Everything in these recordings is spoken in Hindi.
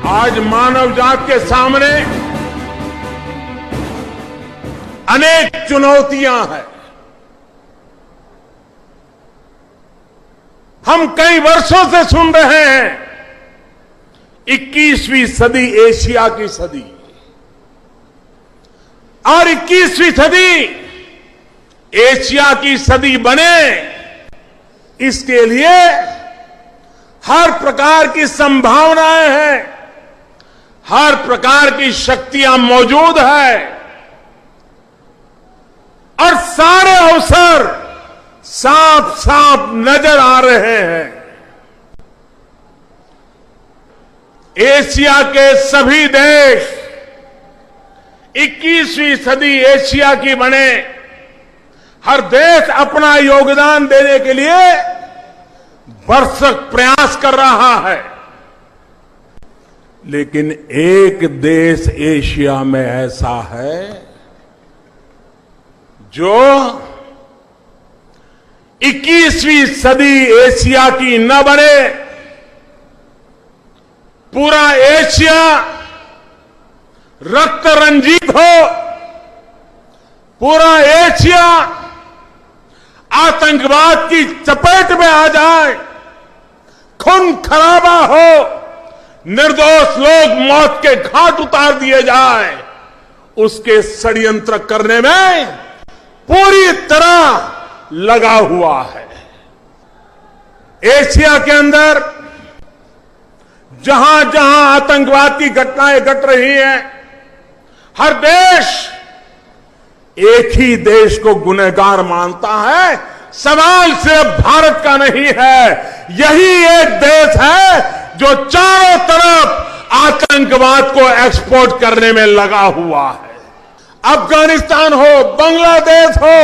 आज मानव जात के सामने अनेक चुनौतियां हैं। हम कई वर्षों से सुन रहे हैं 21वीं सदी एशिया की सदी, और 21वीं सदी एशिया की सदी बने, इसके लिए हर प्रकार की संभावनाएं हैं, हर प्रकार की शक्तियां मौजूद है और सारे अवसर साफ साफ नजर आ रहे हैं। एशिया के सभी देश 21वीं सदी एशिया की बने, हर देश अपना योगदान देने के लिए भरसक प्रयास कर रहा है। लेकिन एक देश एशिया में ऐसा है जो 21वीं सदी एशिया की न बने, पूरा एशिया रक्त रंजित हो, पूरा एशिया आतंकवाद की चपेट में आ जाए, खून खराबा हो, निर्दोष लोग मौत के घाट उतार दिए जाए, उसके षड्यंत्र करने में पूरी तरह लगा हुआ है। एशिया के अंदर जहां जहां आतंकवाद की घटनाएं घट रही हैं, हर देश एक ही देश को गुनहगार मानता है। सवाल सिर्फ भारत का नहीं है, यही एक देश है जो चारों तरफ आतंकवाद को एक्सपोर्ट करने में लगा हुआ है। अफगानिस्तान हो, बांग्लादेश हो,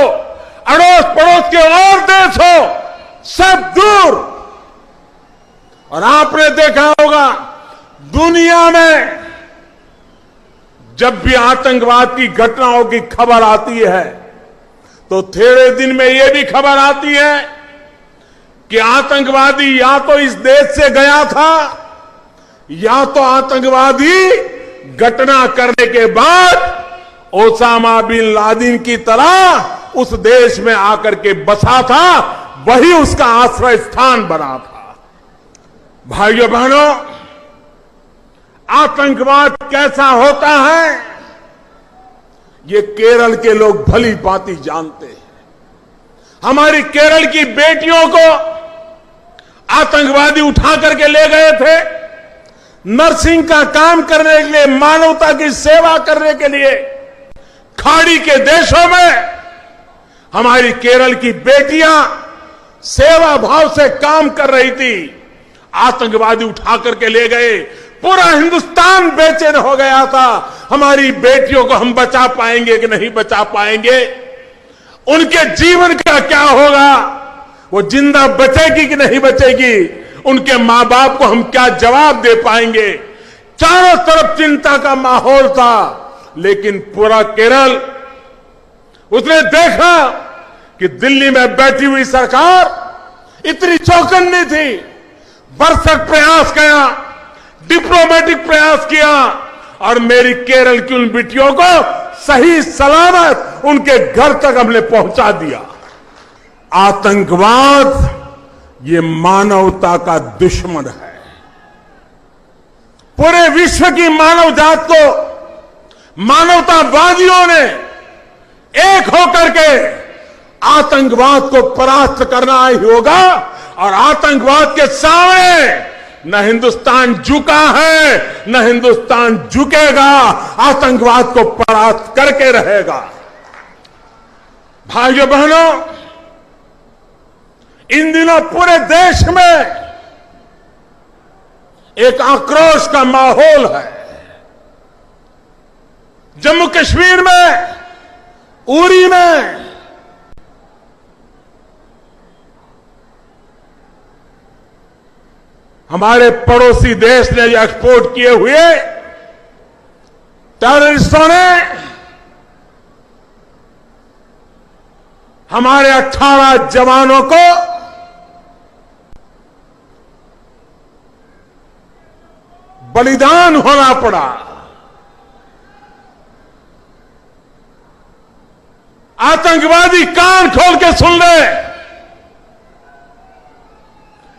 अड़ोस पड़ोस के और देश हो, सब दूर। और आपने देखा होगा दुनिया में जब भी आतंकवाद की घटनाओं की खबर आती है तो थोड़े दिन में यह भी खबर आती है कि आतंकवादी या तो इस देश से गया था, या तो आतंकवादी घटना करने के बाद ओसामा बिन लादेन की तरह उस देश में आकर के बसा था, वही उसका आश्रय स्थान बना था। भाइयों बहनों, आतंकवाद कैसा होता है ये केरल के लोग भली भांति जानते हैं। हमारी केरल की बेटियों को आतंकवादी उठा करके ले गए थे, नर्सिंग का काम करने के लिए, मानवता की सेवा करने के लिए। खाड़ी के देशों में हमारी केरल की बेटियां सेवा भाव से काम कर रही थी, आतंकवादी उठा करके ले गए। पूरा हिंदुस्तान बेचैन हो गया था, हमारी बेटियों को हम बचा पाएंगे कि नहीं बचा पाएंगे, उनके जीवन का क्या होगा, वो जिंदा बचेगी कि नहीं बचेगी, उनके मां बाप को हम क्या जवाब दे पाएंगे। चारों तरफ चिंता का माहौल था। लेकिन पूरा केरल, उसने देखा कि दिल्ली में बैठी हुई सरकार इतनी चौकन्नी थी, भरसक प्रयास किया, डिप्लोमेटिक प्रयास किया और मेरी केरल की उन बेटियों को सही सलामत उनके घर तक हमने पहुंचा दिया। आतंकवाद ये मानवता का दुश्मन है। पूरे विश्व की मानव जात को मानवतावादियों ने एक होकर के आतंकवाद को परास्त करना ही होगा, और आतंकवाद के सामने न हिंदुस्तान झुका है, न हिंदुस्तान झुकेगा, आतंकवाद को परास्त करके रहेगा। भाइयों बहनों, इन दिनों पूरे देश में एक आक्रोश का माहौल है। जम्मू कश्मीर में, उरी में हमारे पड़ोसी देश ने जो एक्सपोर्ट किए हुए टेररिस्टों ने हमारे 18 जवानों को बलिदान होना पड़ा। आतंकवादी कान खोल के सुन ले,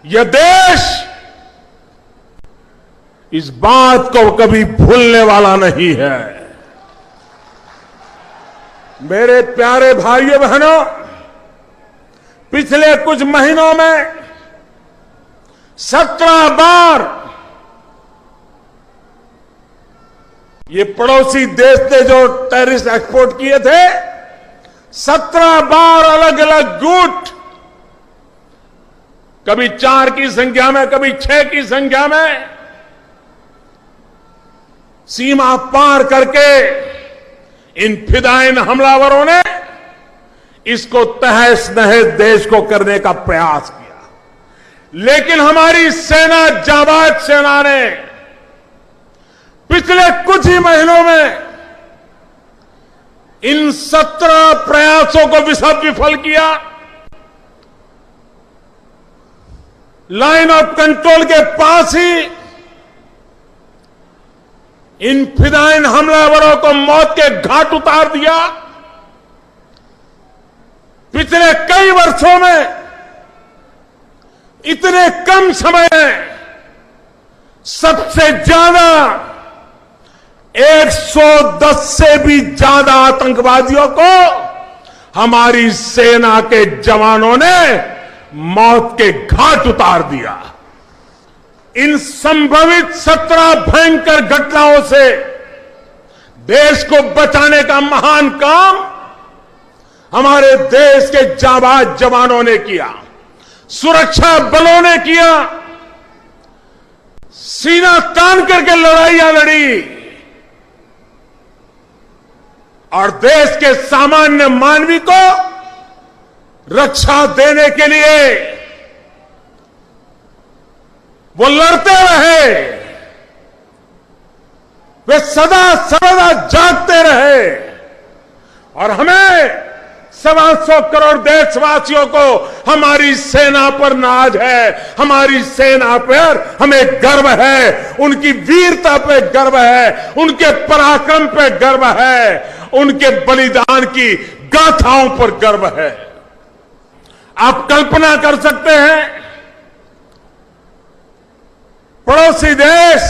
यह देश इस बात को कभी भूलने वाला नहीं है। मेरे प्यारे भाइयों बहनों, पिछले कुछ महीनों में 17 बार ये पड़ोसी देश ने जो टेररिस्ट एक्सपोर्ट किए थे, 17 बार अलग अलग गुट, कभी 4 की संख्या में, कभी 6 की संख्या में, सीमा पार करके इन फिदायिन हमलावरों ने इसको तहस नहस देश को करने का प्रयास किया। लेकिन हमारी सेना, जाबाज सेना ने पिछले कुछ ही महीनों में इन 17 प्रयासों को विफल किया। लाइन ऑफ कंट्रोल के पास ही इन फिदायिन हमलावरों को मौत के घाट उतार दिया। पिछले कई वर्षों में इतने कम समय में सबसे ज्यादा 110 से भी ज्यादा आतंकवादियों को हमारी सेना के जवानों ने मौत के घाट उतार दिया। इन संभवित 17 भयंकर घटनाओं से देश को बचाने का महान काम हमारे देश के जाबाज जवानों ने किया, सुरक्षा बलों ने किया, सीना तान करके लड़ाइयां लड़ी और देश के सामान्य मानवी को रक्षा देने के लिए वो लड़ते रहे। वे सदा सर्वदा जागते रहे और हमें 125 करोड़ देशवासियों को हमारी सेना पर नाज है, हमारी सेना पर हमें गर्व है, उनकी वीरता पे गर्व है, उनके पराक्रम पे गर्व है, उनके बलिदान की गाथाओं पर गर्व है। आप कल्पना कर सकते हैं, पड़ोसी देश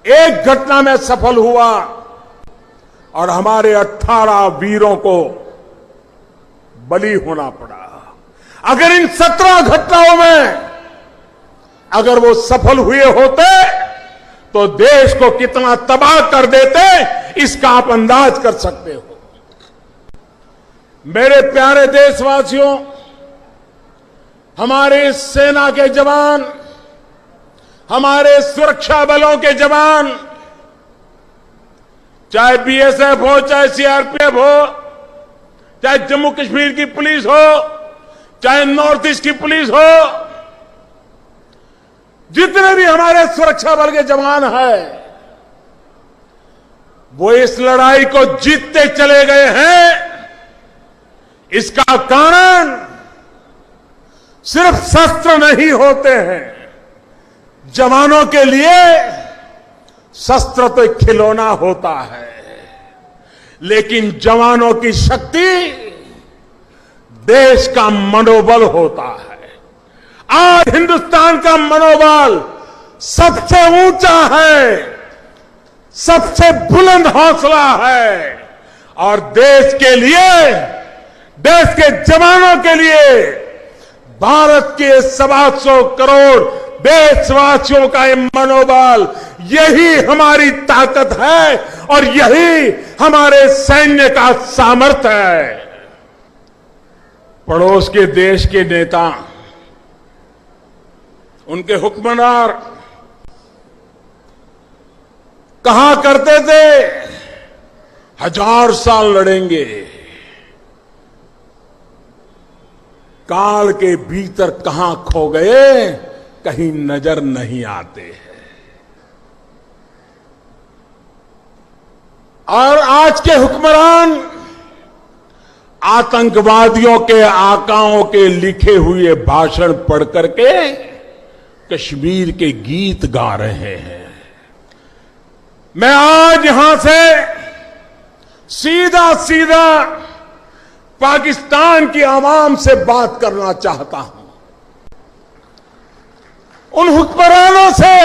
एक घटना में सफल हुआ और हमारे 18 वीरों को बलि होना पड़ा। अगर इन 17 घटनाओं में अगर वो सफल हुए होते तो देश को कितना तबाह कर देते, इसका आप अंदाज कर सकते हो। मेरे प्यारे देशवासियों, हमारे सेना के जवान, हमारे सुरक्षा बलों के जवान, चाहे बीएसएफ हो, चाहे सीआरपीएफ हो, चाहे जम्मू कश्मीर की पुलिस हो, चाहे नॉर्थ ईस्ट की पुलिस हो, जितने भी हमारे सुरक्षा बल के जवान हैं, वो इस लड़ाई को जीतते चले गए हैं। इसका कारण सिर्फ शस्त्र नहीं होते हैं। जवानों के लिए शस्त्र तो खिलौना होता है, लेकिन जवानों की शक्ति देश का मनोबल होता है। आज हिंदुस्तान का मनोबल सबसे ऊंचा है, सबसे बुलंद हौसला है और देश के लिए, देश के जवानों के लिए, भारत के 125 करोड़ देशवासियों का ये मनोबल, यही हमारी ताकत है और यही हमारे सैन्य का सामर्थ्य है। पड़ोस के देश के नेता, उनके हुक्मरान कहा करते थे, 1000 साल लड़ेंगे, काल के भीतर कहां खो गए, कहीं नजर नहीं आते हैं। और आज के हुक्मरान आतंकवादियों के आकाओं के लिखे हुए भाषण पढ़ करके कश्मीर के गीत गा रहे हैं। मैं आज यहां से सीधा सीधा पाकिस्तान की आवाम से बात करना चाहता हूं। उन हुक्मरानों से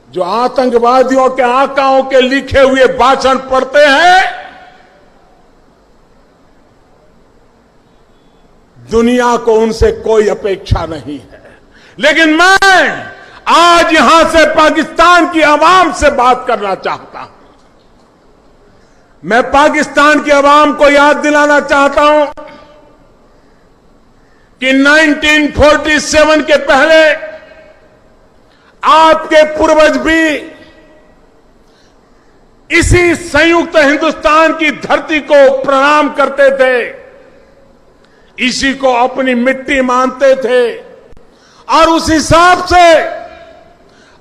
जो आतंकवादियों के आकाओं के लिखे हुए भाषण पढ़ते हैं, दुनिया को उनसे कोई अपेक्षा नहीं है। लेकिन मैं आज यहां से पाकिस्तान की आवाम से बात करना चाहता हूं। मैं पाकिस्तान की आवाम को याद दिलाना चाहता हूं कि 1947 के पहले आपके पूर्वज भी इसी संयुक्त हिंदुस्तान की धरती को प्रणाम करते थे, इसी को अपनी मिट्टी मानते थे, और उस हिसाब से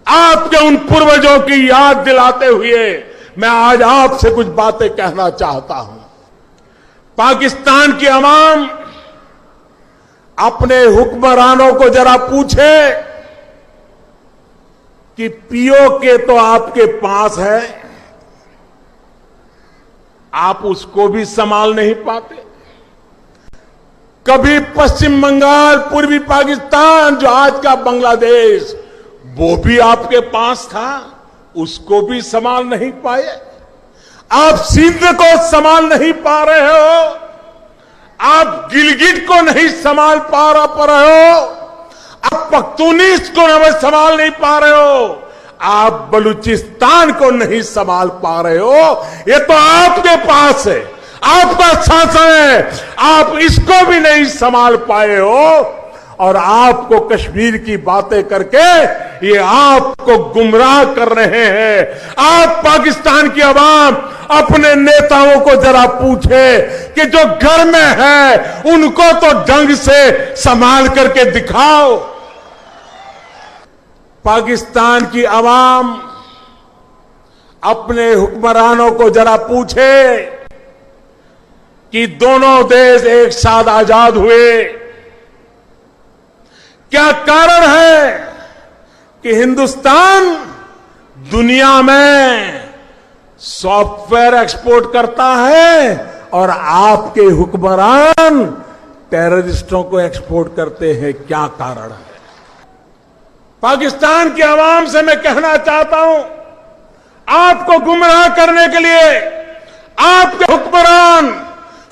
आपके उन पूर्वजों की याद दिलाते हुए मैं आज आपसे कुछ बातें कहना चाहता हूं। पाकिस्तान की आवाम अपने हुक्मरानों को जरा पूछे कि पीओके तो आपके पास है, आप उसको भी संभाल नहीं पाते। कभी पश्चिम बंगाल, पूर्वी पाकिस्तान जो आज का बांग्लादेश, वो भी आपके पास था, उसको भी संभाल नहीं पाए। आप सिंध को संभाल नहीं पा रहे हो, आप गिलगिट को नहीं संभाल पा रहे हो, आप पख्तूनिस को संभाल नहीं पा रहे हो, आप बलूचिस्तान को नहीं संभाल पा रहे हो। ये तो आपके पास है, आपका शासन है, आप इसको भी नहीं संभाल पाए हो, और आपको कश्मीर की बातें करके ये आपको गुमराह कर रहे हैं। आप पाकिस्तान की आवाम अपने नेताओं को जरा पूछे कि जो घर में है उनको तो ढंग से संभाल करके दिखाओ। पाकिस्तान की आवाम अपने हुक्मरानों को जरा पूछे कि दोनों देश एक साथ आजाद हुए, क्या कारण है कि हिंदुस्तान दुनिया में सॉफ्टवेयर एक्सपोर्ट करता है और आपके हुक्मरान टेररिस्टों को एक्सपोर्ट करते हैं? क्या कारण है? पाकिस्तान की आवाम से मैं कहना चाहता हूं, आपको गुमराह करने के लिए आपके हुक्मरान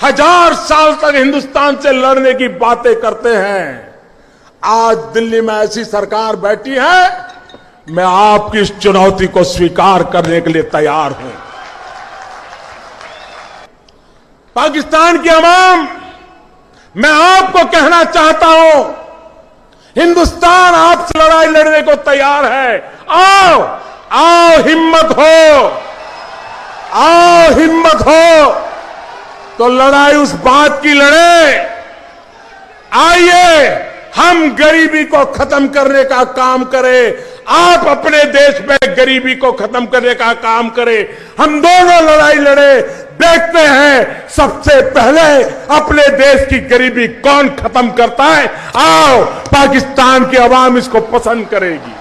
1000 साल तक हिंदुस्तान से लड़ने की बातें करते हैं। आज दिल्ली में ऐसी सरकार बैठी है, मैं आपकी इस चुनौती को स्वीकार करने के लिए तैयार हूं। पाकिस्तान की आवाम, मैं आपको कहना चाहता हूं, हिंदुस्तान आपसे लड़ाई लड़ने को तैयार है। आओ आओ, हिम्मत हो, आओ हिम्मत हो, तो लड़ाई उस बात की लड़े। आइए हम गरीबी को खत्म करने का काम करें, आप अपने देश में गरीबी को खत्म करने का काम करें, हम दोनों लड़ाई लड़े। देखते हैं सबसे पहले अपने देश की गरीबी कौन खत्म करता है। आओ, पाकिस्तान की आवाम इसको पसंद करेगी।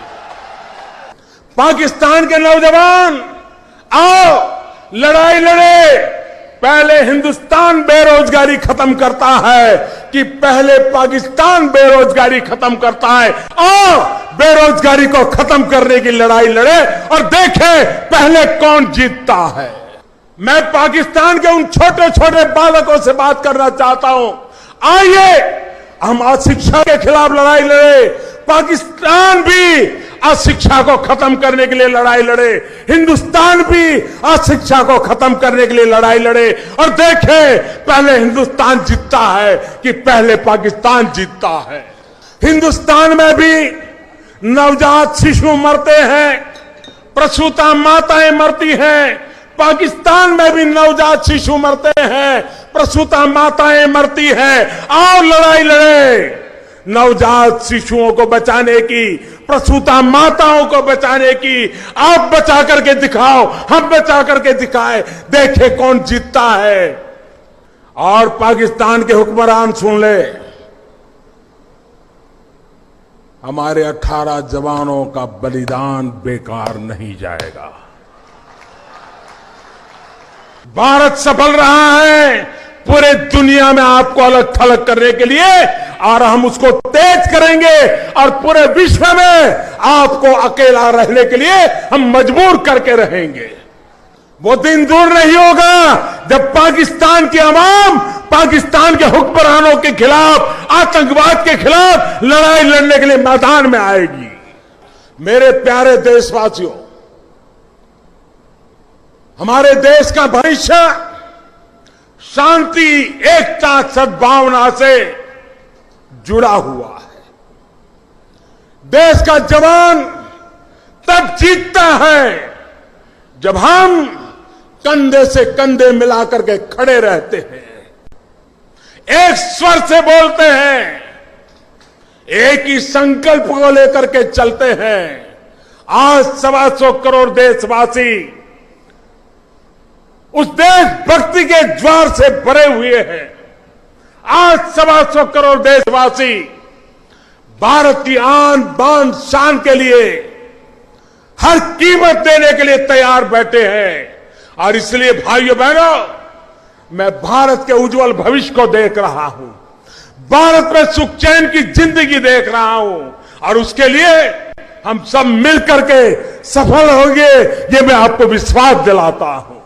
पाकिस्तान के नौजवान, आओ लड़ाई लड़े। पहले हिंदुस्तान बेरोजगारी खत्म करता है कि पहले पाकिस्तान बेरोजगारी खत्म करता है? और बेरोजगारी को खत्म करने की लड़ाई लड़े और देखें पहले कौन जीतता है। मैं पाकिस्तान के उन छोटे छोटे बालकों से बात करना चाहता हूं, आइए हम अशिक्षा के खिलाफ लड़ाई लड़े। पाकिस्तान भी अशिक्षा को खत्म करने के लिए लड़ाई लड़े, हिंदुस्तान भी अशिक्षा को खत्म करने के लिए लड़ाई लड़े, और देखें पहले हिंदुस्तान जीतता है कि पहले पाकिस्तान जीतता है। हिंदुस्तान में भी नवजात शिशु मरते हैं, प्रसूता माताएं मरती हैं। पाकिस्तान में भी नवजात शिशु मरते हैं, प्रसूता माताएं मरती हैं। आओ लड़ाई लड़े, नवजात शिशुओं को बचाने की, प्रसूता माताओं को बचाने की। आप बचा करके दिखाओ, हम बचा करके दिखाए, देखे कौन जीतता है। और पाकिस्तान के हुक्मरान सुन ले, हमारे 18 जवानों का बलिदान बेकार नहीं जाएगा। भारत सफल रहा है पूरे दुनिया में आपको अलग थलग करने के लिए, और हम उसको तेज करेंगे और पूरे विश्व में आपको अकेला रहने के लिए हम मजबूर करके रहेंगे। वो दिन दूर नहीं होगा जब पाकिस्तान की अवाम पाकिस्तान के हुक्मरानों के खिलाफ, आतंकवाद के खिलाफ लड़ाई लड़ने के लिए मैदान में आएगी। मेरे प्यारे देशवासियों, हमारे देश का भविष्य शांति, एकता, सद्भावना से जुड़ा हुआ है। देश का जवान तब जीतता है जब हम कंधे से कंधे मिलाकर के खड़े रहते हैं, एक स्वर से बोलते हैं, एक ही संकल्प को लेकर के चलते हैं। आज 125 करोड़ देशवासी उस देशभक्ति के ज्वार से भरे हुए हैं। आज 125 करोड़ देशवासी भारत की आन बान शान के लिए हर कीमत देने के लिए तैयार बैठे हैं। और इसलिए भाइयों बहनों, मैं भारत के उज्जवल भविष्य को देख रहा हूं, भारत में सुख चैन की जिंदगी देख रहा हूं, और उसके लिए हम सब मिलकर के सफल होंगे, ये मैं आपको विश्वास दिलाता हूं।